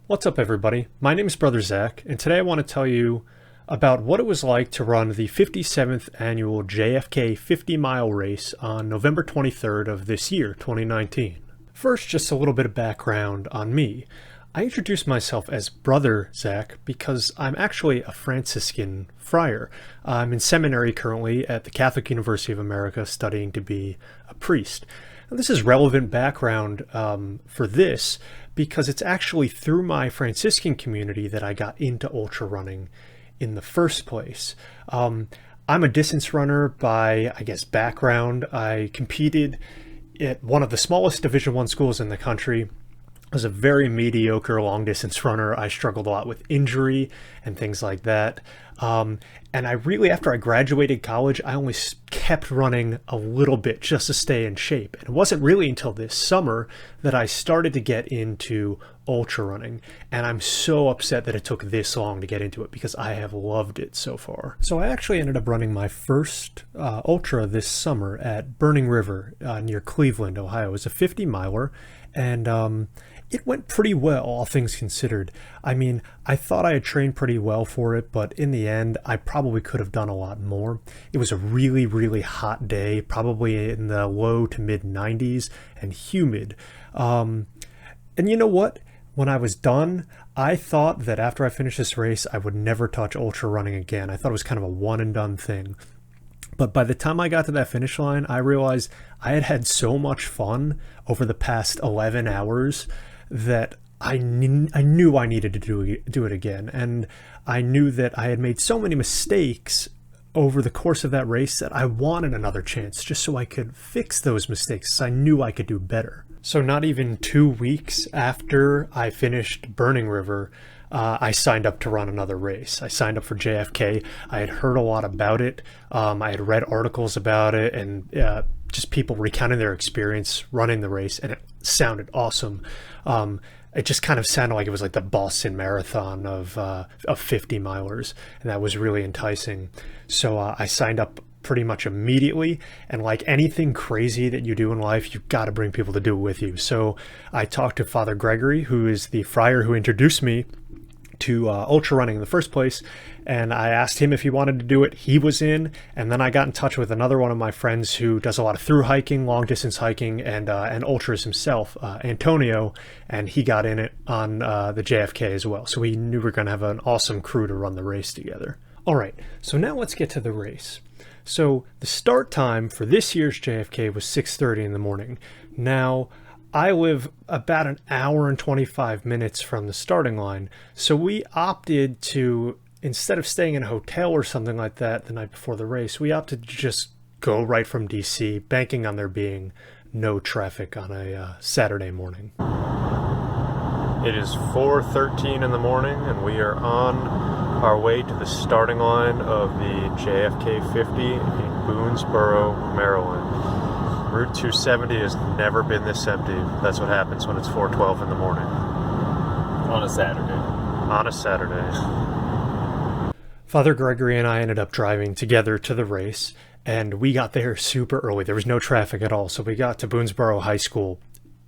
What's up, everybody? My name is Brother Zach, and today I want to tell you about what it was like to run the 57th Annual JFK 50-mile race on November 23rd of this year, 2019. First, just a little bit of background on me. I introduce myself as Brother Zach because I'm actually a Franciscan friar. I'm in seminary currently at the Catholic University of America studying to be a priest. Now, this is relevant background for this because it's actually through my Franciscan community that I got into ultra running in the first place. I'm a distance runner by, background. I competed at one of the smallest Division I schools in the country. I was a very mediocre long distance runner. I struggled a lot with injury and things like that. And I really, after I graduated college, I only kept running a little bit just to stay in shape. And it wasn't really until this summer that I started to get into ultra running. And I'm so upset that it took this long to get into it because I have loved it so far. So I actually ended up running my first ultra this summer at Burning River near Cleveland, Ohio. It was a 50-miler. And it went pretty well, all things considered. I mean, I thought I had trained pretty well for it, but in the end, I probably could have done a lot more. It was a really, really hot day, probably in the low to mid 90s and humid. And you know what? When I was done, I thought that after I finished this race, I would never touch ultra running again. I thought it was kind of a one and done thing. But by the time I got to that finish line, I realized I had had so much fun over the past 11 hours that I knew I needed to do it again. And I knew that I had made so many mistakes over the course of that race that I wanted another chance just so I could fix those mistakes. I knew I could do better. So not even 2 weeks after I finished Burning River, I signed up to run another race. I signed up for JFK. I had heard a lot about it. I had read articles about it and just people recounting their experience running the race, and it sounded awesome. It just kind of sounded like it was like the Boston Marathon of 50 milers, and that was really enticing. So I signed up pretty much immediately, and like anything crazy that you do in life, you've got to bring people to do it with you. So I talked to Father Gregory, who is the friar who introduced me to ultra running in the first place, and I asked him if he wanted to do it. He was in, and then I got in touch with another one of my friends who does a lot of through hiking, long distance hiking, and ultras himself, Antonio, and he got in it on the JFK as well. So we knew we were going to have an awesome crew to run the race together. All right, so now let's get to the race. So the start time for this year's JFK was 6:30 in the morning. Now, I live about an hour and 25 minutes from the starting line, so we opted to, instead of staying in a hotel or something like that the night before the race, we opted to just go right from DC, banking on there being no traffic on a Saturday morning. It is 4:13 in the morning, and we are on our way to the starting line of the JFK 50 in Boonesboro, Maryland. Route 270 has never been this empty. That's what happens when it's 4:12 in the morning. On a Saturday. On a Saturday. Father Gregory and I ended up driving together to the race, and we got there super early. There was no traffic at all, so we got to Boonesboro High School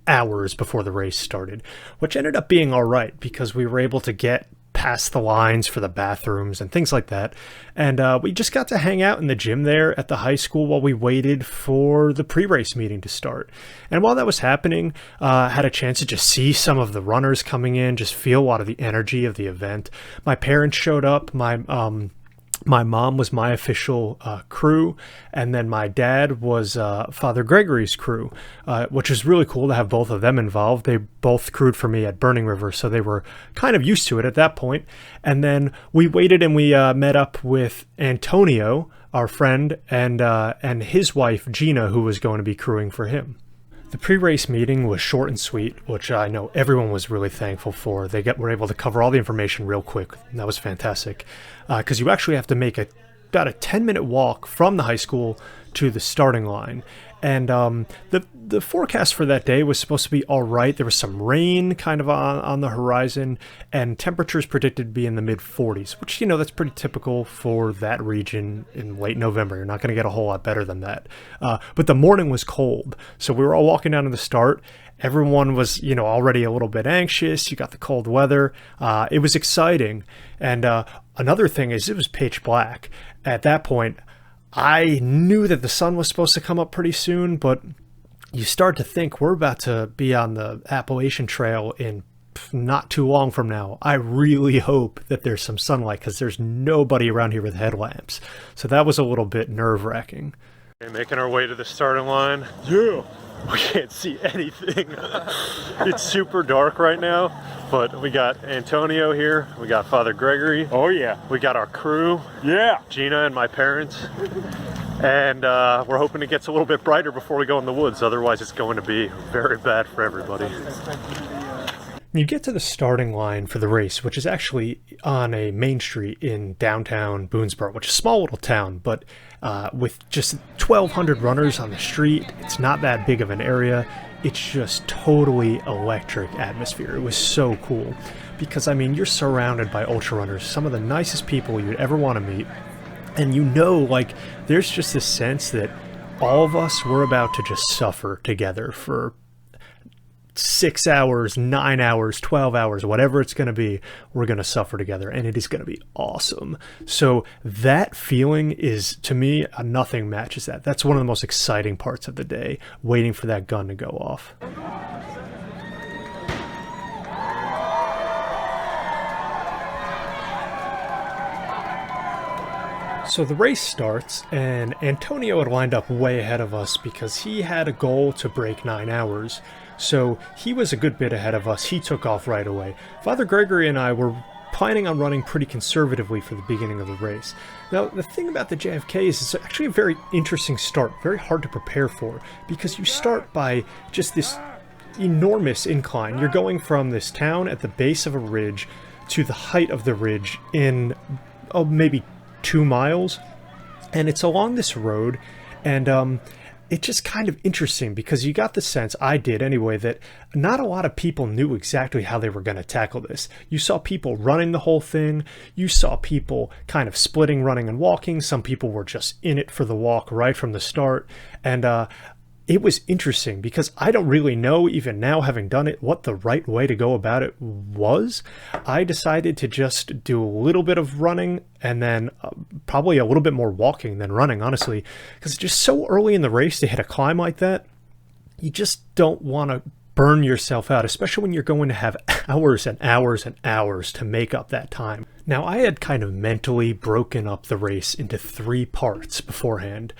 hours before the race started, which ended up being all right because we were able to get past the lines for the bathrooms and things like that. And we just got to hang out in the gym there at the high school while we waited for the pre-race meeting to start. And while that was happening, I had a chance to just see some of the runners coming in, just feel a lot of the energy of the event. My parents showed up. My mom was my official crew, and then my dad was Father Gregory's crew, which was really cool to have both of them involved. They both crewed for me at Burning River, so they were kind of used to it at that point. And then we waited and we met up with Antonio, our friend, and his wife, Gina, who was going to be crewing for him. The pre-race meeting was short and sweet, which I know everyone was really thankful for. Were able to cover all the information real quick, and that was fantastic. Because you actually have to make about a 10-minute walk from the high school to the starting line. And the forecast for that day was supposed to be all right. There was some rain kind of on the horizon, and temperatures predicted to be in the mid-40s, which, you know, that's pretty typical for that region in late November. You're not going to get a whole lot better than that. But the morning was cold, so we were all walking down to the start, Everyone was, already a little bit anxious. You got the cold weather. It was exciting. And another thing is it was pitch black. At that point, I knew that the sun was supposed to come up pretty soon, but you start to think we're about to be on the Appalachian Trail in not too long from now. I really hope that there's some sunlight because there's nobody around here with headlamps. So that was a little bit nerve-wracking. Okay, making our way to the starting line. Yeah, we can't see anything. It's super dark right now, but we got Antonio here. We got Father Gregory. Oh yeah. We got our crew. Yeah. Gina and my parents. And we're hoping it gets a little bit brighter before we go in the woods. Otherwise, it's going to be very bad for everybody. You get to the starting line for the race, which is actually on a main street in downtown Boonesboro, which is a small little town, but with just 1,200 runners on the street, it's not that big of an area. It's just totally electric atmosphere. It was so cool because, I mean, you're surrounded by ultra runners, some of the nicest people you'd ever want to meet. And like, there's just this sense that all of us were about to just suffer together for 6 hours, 9 hours, 12 hours, whatever it's going to be, we're going to suffer together, and it is going to be awesome. So that feeling is, to me, nothing matches that. That's one of the most exciting parts of the day, waiting for that gun to go off. So the race starts, and Antonio had lined up way ahead of us because he had a goal to break 9 hours. So he was a good bit ahead of us. He took off right away. Father Gregory and I were planning on running pretty conservatively for the beginning of the race. Now, the thing about the JFK is it's actually a very interesting start, very hard to prepare for, because you start by just this enormous incline. You're going from this town at the base of a ridge to the height of the ridge in maybe 2 miles, and it's along this road, and it's just kind of interesting because you got the sense, I did anyway, that not a lot of people knew exactly how they were going to tackle this. You saw people running the whole thing. You saw people kind of splitting running and walking. Some people were just in it for the walk right from the start, and it was interesting because I don't really know, even now having done it, what the right way to go about it was. I decided to just do a little bit of running and then probably a little bit more walking than running, honestly, because just so early in the race to hit a climb like that, you just don't want to burn yourself out, especially when you're going to have hours and hours and hours to make up that time. Now, I had kind of mentally broken up the race into 3 parts beforehand.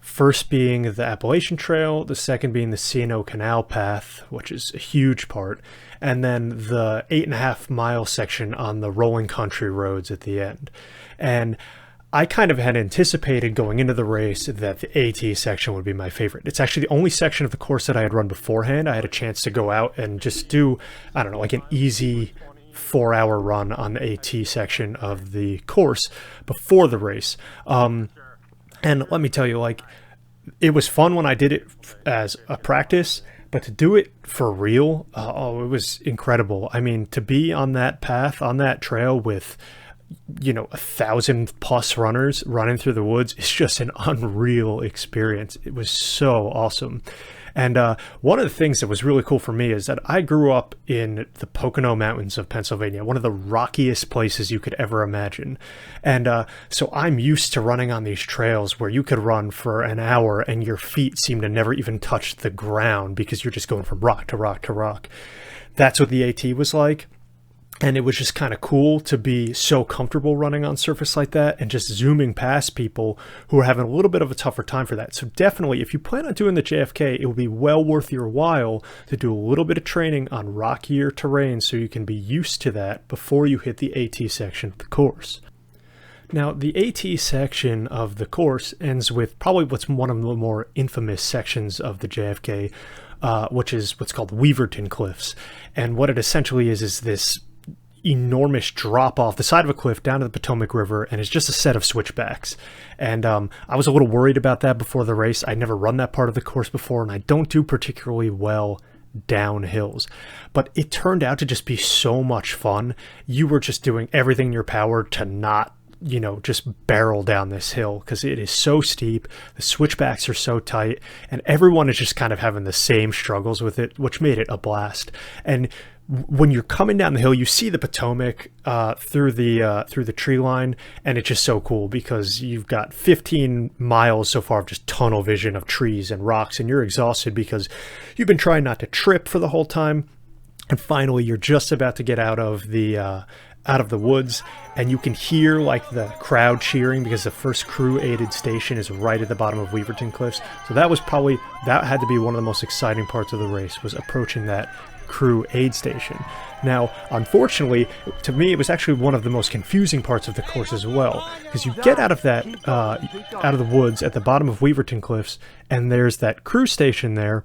First being the Appalachian Trail, the second being the C&O Canal path, which is a huge part, and then the 8.5 mile section on the rolling country roads at the end. And I kind of had anticipated going into the race that the AT section would be my favorite. It's actually the only section of the course that I had run beforehand. I had a chance to go out and just do, I don't know, like an easy 4-hour run on the AT section of the course before the race. And let me tell you, like, it was fun when I did it as a practice, but to do it for real, it was incredible. I mean, to be on that path, on that trail with, 1,000+ runners running through the woods is just an unreal experience. It was so awesome. And one of the things that was really cool for me is that I grew up in the Pocono Mountains of Pennsylvania, one of the rockiest places you could ever imagine. And so I'm used to running on these trails where you could run for an hour and your feet seem to never even touch the ground because you're just going from rock to rock to rock. That's what the AT was like. And it was just kind of cool to be so comfortable running on surface like that and just zooming past people who are having a little bit of a tougher time for that. So definitely, if you plan on doing the JFK, it will be well worth your while to do a little bit of training on rockier terrain so you can be used to that before you hit the AT section of the course. Now, the AT section of the course ends with probably what's one of the more infamous sections of the JFK, which is what's called Weaverton Cliffs. And what it essentially is this enormous drop off the side of a cliff down to the Potomac River, and it's just a set of switchbacks. And I was a little worried about that before the race. I'd never run that part of the course before, and I don't do particularly well down hills, but it turned out to just be so much fun. You were just doing everything in your power to not just barrel down this hill because it is so steep. The switchbacks are so tight, and everyone is just kind of having the same struggles with it, which made it a blast. And when you're coming down the hill, you see the Potomac through the tree line, and it's just so cool because you've got 15 miles so far of just tunnel vision of trees and rocks, and you're exhausted because you've been trying not to trip for the whole time. And finally, you're just about to get out of the woods, and you can hear like the crowd cheering because the first crew aided station is right at the bottom of Weaverton Cliffs. So that had to be one of the most exciting parts of the race, was approaching that crew aid station. Now, unfortunately, to me, it was actually one of the most confusing parts of the course as well, because you get out of the woods at the bottom of Weaverton Cliffs, and there's that crew station there.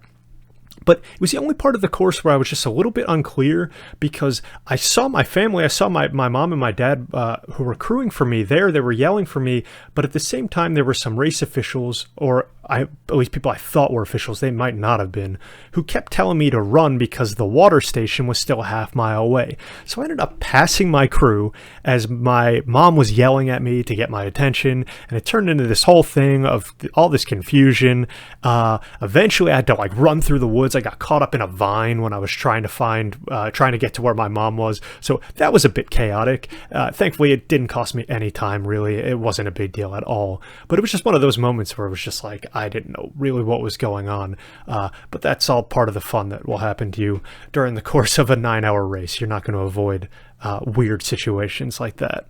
But it was the only part of the course where I was just a little bit unclear, because I saw my family, I saw my mom and my dad who were crewing for me there. They were yelling for me, but at the same time, there were some race officials, or at least people I thought were officials, they might not have been, who kept telling me to run because the water station was still a half-mile away. So I ended up passing my crew as my mom was yelling at me to get my attention, and it turned into this whole thing of all this confusion. Eventually, I had to run through the woods. I got caught up in a vine when I was trying to get to where my mom was. So that was a bit chaotic. Thankfully, it didn't cost me any time, really. It wasn't a big deal at all. But it was just one of those moments where it was just like, I didn't know really what was going on. But that's all part of the fun that will happen to you during the course of a 9-hour race. You're not going to avoid weird situations like that.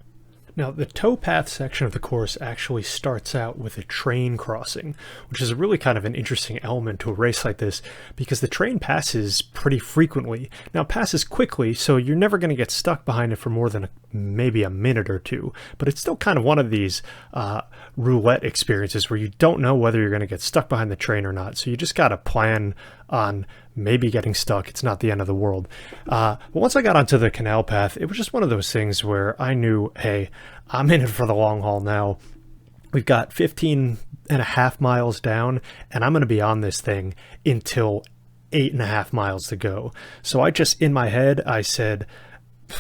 Now, the towpath section of the course actually starts out with a train crossing, which is really kind of an interesting element to a race like this, because the train passes pretty frequently. Now, it passes quickly, so you're never going to get stuck behind it for more than maybe a minute or two, but it's still kind of one of these roulette experiences where you don't know whether you're going to get stuck behind the train or not, so you just got to plan on maybe getting stuck. It's not the end of the world. But once I got onto the canal path, it was just one of those things where I knew, hey, I'm in it for the long haul now. We've got 15.5 miles down, and I'm going to be on this thing until 8.5 miles to go. So I just, in my head, I said,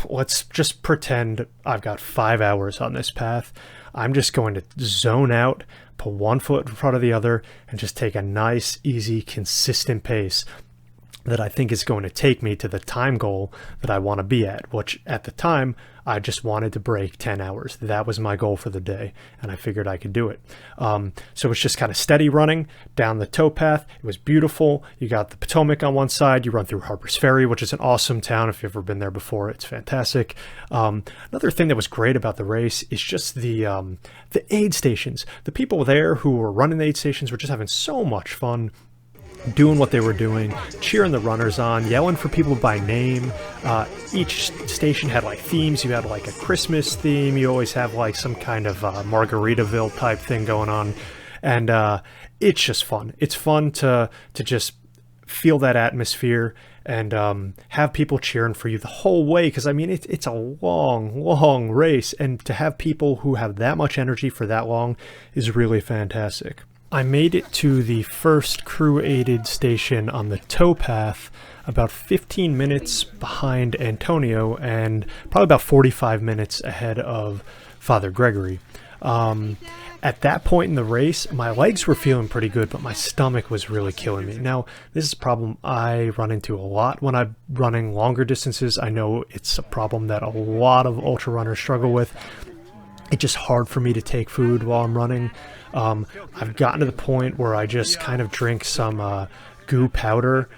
let's just pretend I've got 5 hours on this path. I'm just going to zone out, put one foot in front of the other, and just take a nice, easy, consistent pace that I think is going to take me to the time goal that I want to be at, which at the time, I just wanted to break 10 hours. That was my goal for the day, and I figured I could do it. So it's just kind of steady running down the towpath. It was beautiful. You got the Potomac on one side. You run through Harper's Ferry, which is an awesome town. If you've ever been there before, it's fantastic. Another thing that was great about the race is just the aid stations. The people there who were running the aid stations were just having so much fun, doing what they were doing, cheering the runners on, yelling for people by name. Each station had themes. You had a Christmas theme. You always have some kind of Margaritaville type thing going on, and it's just fun. It's fun to just feel that atmosphere and have people cheering for you the whole way, because I mean it's a long race, and to have people who have that much energy for that long is really fantastic. I made it to the first crew-aided station on the towpath about 15 minutes behind Antonio and probably about 45 minutes ahead of Father Gregory. At that point in the race, my legs were feeling pretty good, but my stomach was really killing me. Now, this is a problem I run into a lot when I'm running longer distances. I know it's a problem that a lot of ultra runners struggle with. It's just hard for me to take food while I'm running. I've gotten to the point where I just kind of drink some goo powder.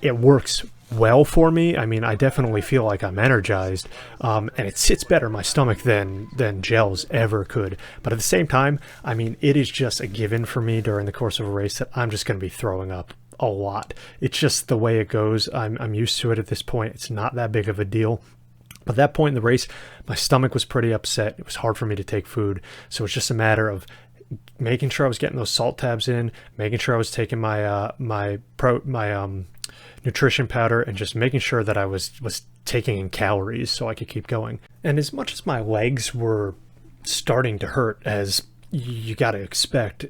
It works well for me. I mean, I definitely feel like I'm energized, and it sits better in my stomach than gels ever could. But at the same time, I mean, it is just a given for me during the course of a race that I'm just going to be throwing up a lot. It's just the way it goes. I'm used to it at this point. It's not that big of a deal. At that point in the race, my stomach was pretty upset. It was hard for me to take food. So it's just a matter of making sure I was getting those salt tabs in, making sure I was taking my nutrition powder, and just making sure that I was taking in calories so I could keep going. And as much as my legs were starting to hurt, as you got to expect,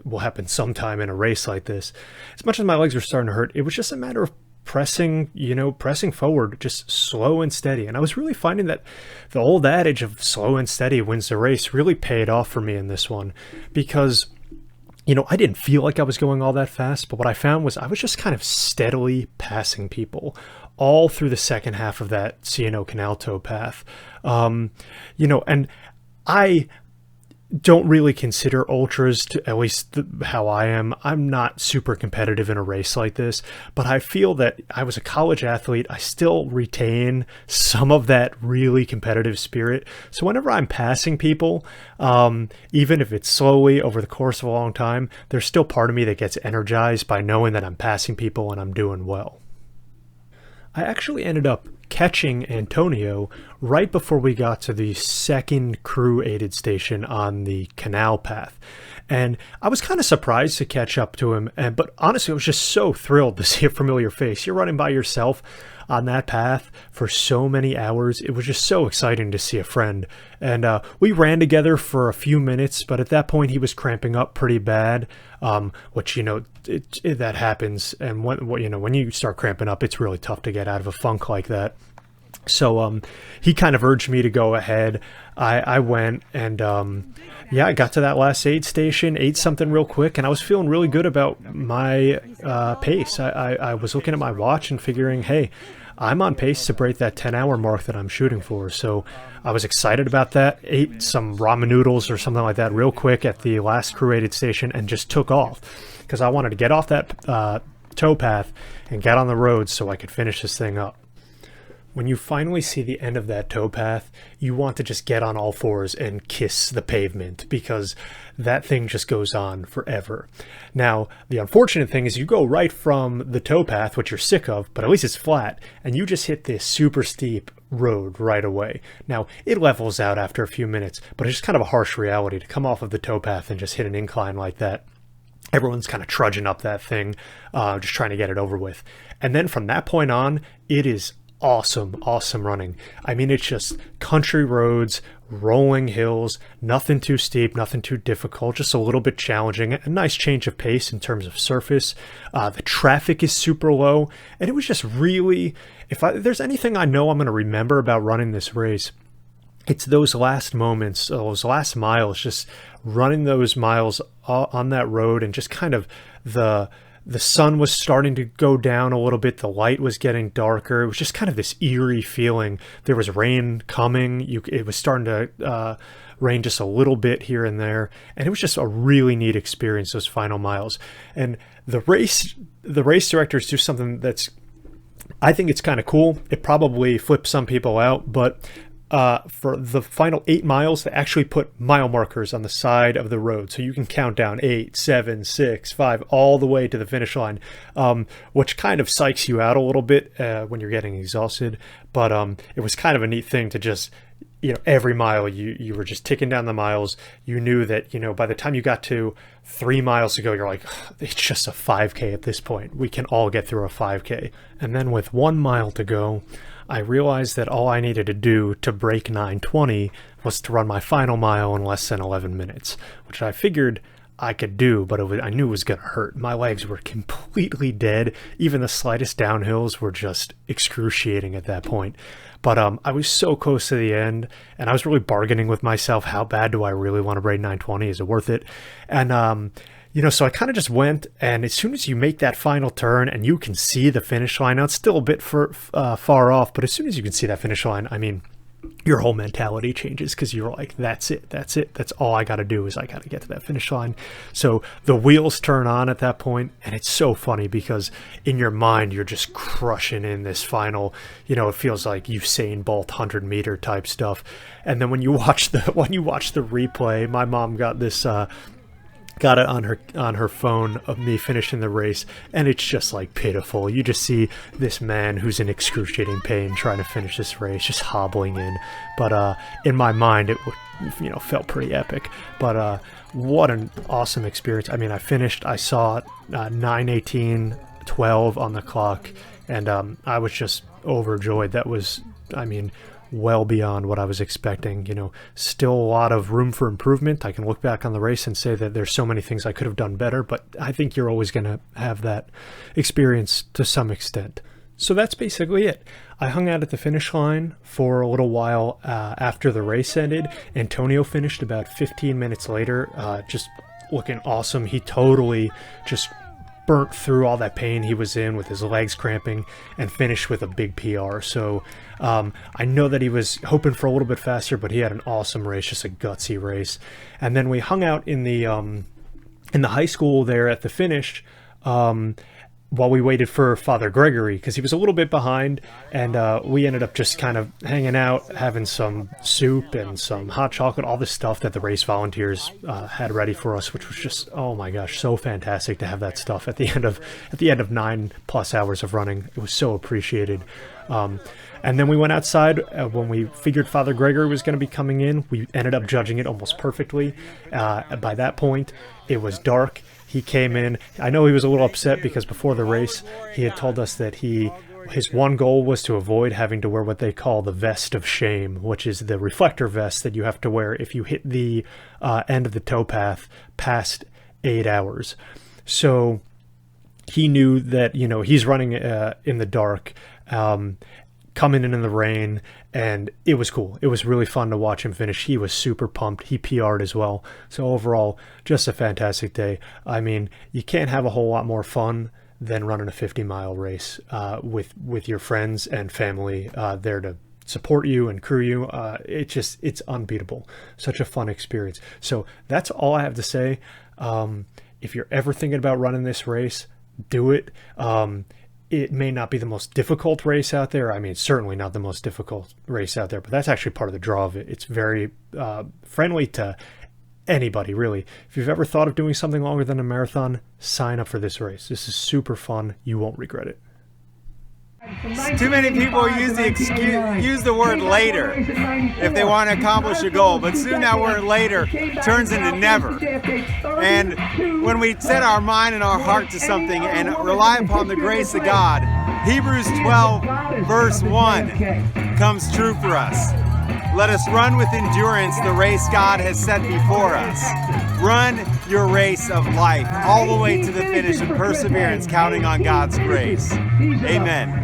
will happen sometime in a race like this, as much as my legs were starting to hurt, it was just a matter of pressing forward, just slow and steady. And I was really finding that the old adage of slow and steady wins the race really paid off for me in this one, because I didn't feel like I was going all that fast, but what I found was I was just kind of steadily passing people all through the second half of that C&O Canal towpath. And I don't really consider ultras, to at least how I am. I'm not super competitive in a race like this, but I feel that I was a college athlete. I still retain some of that really competitive spirit. So whenever I'm passing people, even if it's slowly over the course of a long time, there's still part of me that gets energized by knowing that I'm passing people and I'm doing well. I actually ended up catching Antonio right before we got to the second crew-aided station on the canal path. And I was kind of surprised to catch up to him, but honestly, I was just so thrilled to see a familiar face. You're running by yourself on that path for so many hours. It was just so exciting to see a friend. And we ran together for a few minutes, but at that point he was cramping up pretty bad, which, that happens. And when you start cramping up, it's really tough to get out of a funk like that. So he kind of urged me to go ahead. I went, and I got to that last aid station, ate something real quick, and I was feeling really good about my pace. I was looking at my watch and figuring, hey, I'm on pace to break that 10-hour mark that I'm shooting for. So I was excited about that. Ate some ramen noodles or something like that real quick at the last crew-aided station and just took off, because I wanted to get off that towpath and get on the road so I could finish this thing up. When you finally see the end of that towpath, you want to just get on all fours and kiss the pavement, because that thing just goes on forever. Now, the unfortunate thing is you go right from the towpath, which you're sick of, but at least it's flat, and you just hit this super steep road right away. Now, it levels out after a few minutes, but it's just kind of a harsh reality to come off of the towpath and just hit an incline like that. Everyone's kind of trudging up that thing, just trying to get it over with. And then from that point on, it is awesome running. I mean, it's just country roads, rolling hills, nothing too steep, nothing too difficult, just a little bit challenging, a nice change of pace in terms of surface. The traffic is super low, and it was just really, if there's anything I know I'm going to remember about running this race, it's those last moments, those last miles, just running those miles on that road, and just kind of the sun was starting to go down a little bit. The light was getting darker. It was just kind of this eerie feeling. There was rain coming. It was starting to rain just a little bit here and there. And it was just a really neat experience, those final miles. And the race directors do something I think it's kind of cool. It probably flips some people out, but for the final 8 miles, they actually put mile markers on the side of the road, so you can count down 8, 7, 6, 5, all the way to the finish line, which kind of psychs you out a little bit when you're getting exhausted. But it was kind of a neat thing to just, every mile you were just ticking down the miles. You knew that, by the time you got to 3 miles to go, you're like, it's just a 5K at this point. We can all get through a 5K. And then with 1 mile to go, I realized that all I needed to do to break 9:20 was to run my final mile in less than 11 minutes, which I figured I could do, but I knew it was going to hurt. My legs were completely dead. Even the slightest downhills were just excruciating at that point. But I was so close to the end, and I was really bargaining with myself. How bad do I really want to break 9:20? Is it worth it? And so I kind of just went, and as soon as you make that final turn and you can see the finish line, now it's still a bit far off, but as soon as you can see that finish line, I mean, your whole mentality changes, because you're like, that's it. That's all I got to do, is I got to get to that finish line. So the wheels turn on at that point, and it's so funny because in your mind, you're just crushing in this final, it feels like Usain Bolt 100-meter type stuff. And then when you watch the replay, my mom got this, got it on her phone of me finishing the race, and it's just like pitiful. You just see this man who's in excruciating pain trying to finish this race, just hobbling in. But in my mind, it felt pretty epic. But what an awesome experience. I mean, I finished, I saw 9:18:12 on the clock, and I was just overjoyed. That was, well beyond what I was expecting. Still a lot of room for improvement. I can look back on the race and say that there's so many things I could have done better, but I think you're always going to have that experience to some extent. So that's basically it. I hung out at the finish line for a little while after the race ended. Antonio finished about 15 minutes later, just looking awesome. He totally just burnt through all that pain he was in with his legs cramping and finished with a big PR. So I know that he was hoping for a little bit faster, but he had an awesome race, just a gutsy race. And then we hung out in the high school there at the finish while we waited for Father Gregory, because he was a little bit behind, and we ended up just kind of hanging out, having some soup and some hot chocolate, all the stuff that the race volunteers had ready for us, which was just, oh my gosh, so fantastic to have that stuff at the end of 9+ hours of running. It was so appreciated. And then we went outside when we figured Father Gregory was going to be coming in. We ended up judging it almost perfectly. By that point, it was dark. He came in. I know he was a little upset because before the race, he had told us that his one goal was to avoid having to wear what they call the vest of shame, which is the reflector vest that you have to wear if you hit the end of the towpath past 8 hours. So he knew that, you know, he's running in the dark, coming in the rain, and it was cool. It was really fun to watch him finish. He was super pumped. He PR'd as well. So overall, just a fantastic day. I mean, you can't have a whole lot more fun than running a 50-mile race with your friends and family there to support you and crew you. It's unbeatable. Such a fun experience. So that's all I have to say. If you're ever thinking about running this race, do it. It may not be the most difficult race out there. I mean, certainly not the most difficult race out there, but that's actually part of the draw of it. It's very friendly to anybody, really. If you've ever thought of doing something longer than a marathon, sign up for this race. This is super fun. You won't regret it. Too many people use the word later if they want to accomplish a goal, but soon that word later turns into never. And when we set our mind and our heart to something and rely upon the grace of God, Hebrews 12 verse 1 comes true for us. Let us run with endurance the race God has set before us. Run your race of life all the way to the finish in perseverance, counting on God's grace. Amen.